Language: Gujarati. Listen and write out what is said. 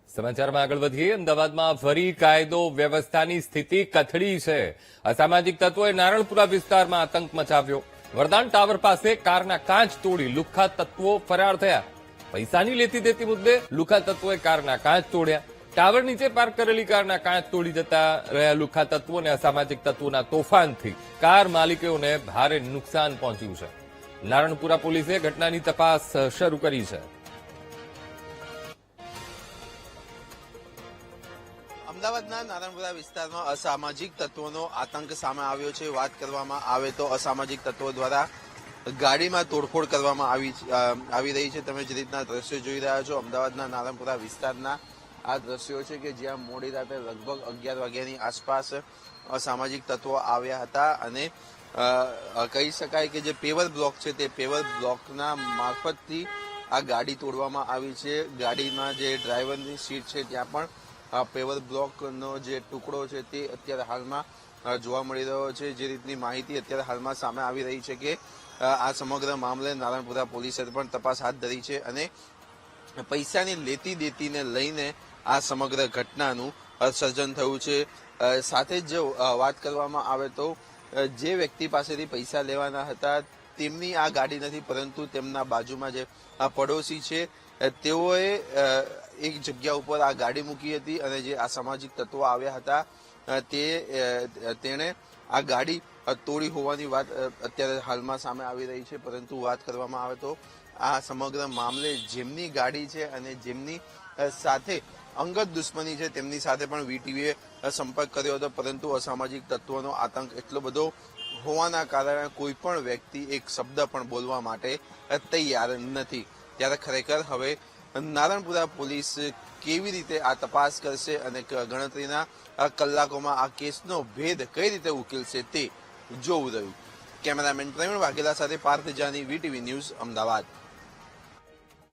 સમાચારમાં આગળ વધીએ. અમદાવાદમાં ફરી કાયદો વ્યવસ્થાની સ્થિતિ કથળી છે. અસામાજિક તત્વોએ નારણપુરા વિસ્તારમાં આતંક મચાવ્યો. વરદાન ટાવર પાસે કારના કાચ તોડી લુખ્ખા તત્વો ફરાર થયા. પૈસાની લેતી દેતી મુદ્દે લુખ્ખા તત્વોએ કારના કાચ તોડ્યા. ટાવર નીચે પાર્ક કરેલી કારના કાચ તોડી જતા રહ્યા લુખ્ખા તત્વોને અસામાજિક તત્વોના તોફાનથી કાર માલિકોને ભારે નુકસાન પહોંચ્યું છે. નારણપુરા પોલીસે ઘટનાની તપાસ શરૂ કરી છે. અમદાવાદના નારણપુરા વિસ્તારમાં અસામાજિક તત્વોનો આતંક સામે આવ્યો છે. વાત કરવામાં આવે તો અસામાજિક તત્વો દ્વારા ગાડીમાં તોડફોડ કરવામાં આવી રહી છે. તમે જે રીતના દ્રશ્યો જોઈ રહ્યા છો, અમદાવાદના નારણપુરા વિસ્તારના આ દ્રશ્યો છે કે જ્યાં મોડી રાતે લગભગ 11 વાગ્યાની આસપાસ અસામાજિક તત્વો આવ્યા હતા અને કહી શકાય કે જે પેવર બ્લોક છે તે પેવર બ્લોકના મારફતથી આ ગાડી તોડવામાં આવી છે. ગાડીમાં જે ડ્રાઈવરની સીટ છે ત્યાં પણ પેવર બ્લોકનો જે ટુકડો છે તે અત્યારે હાલમાં જોવા મળી રહ્યો છે. જે રીતની માહિતી અત્યારે હાલમાં સામે આવી રહી છે કે આ સમગ્ર મામલે નારણપુરા પોલીસે પણ તપાસ હાથ ધરી છે અને પૈસાની લેતી દેતીને લઈને આ સમગ્ર ઘટનાનું સર્જન થયું છે. સાથે જ વાત કરવામાં આવે તો જે વ્યક્તિ પાસેથી પૈસા લેવાના હતા તેમની આ ગાડી નથી, પરંતુ તેમના બાજુમાં જે પડોશી છે તેઓએ એક જગ્યા ઉપર આ ગાડી મૂકી હતી અને જે અસામાજિક તત્વો આવ્યા હતા તેણે આ ગાડી તોડી હોવાની વાત અત્યારે હાલમાં સામે આવી રહી છે. પરંતુ વાત કરવામાં આવે તો આ સમગ્ર મામલે જેમની ગાડી છે અને જેમની સાથે અંગત દુશ્મની છે તેમની સાથે પણ વીટીવીએ સંપર્ક કર્યો હતો, પરંતુ અસામાજિક તત્વોનો આતંક એટલો બધો હોવાના કારણે કોઈ પણ વ્યક્તિ એક શબ્દ પણ બોલવા માટે તૈયાર નથી. ત્યારે ખરેખર હવે નારણપુરા પોલીસ કેવી રીતે આ તપાસ કરશે અને ગણતરીના કલાકોમાં આ કેસનો ભેદ કઈ રીતે ઉકેલશે તે જોવું રહ્યું. કેમેરામેન પ્રવીણ વાઘેલા સાથે પાર્થ જાની, વીટીવી ન્યૂઝ, અમદાવાદ.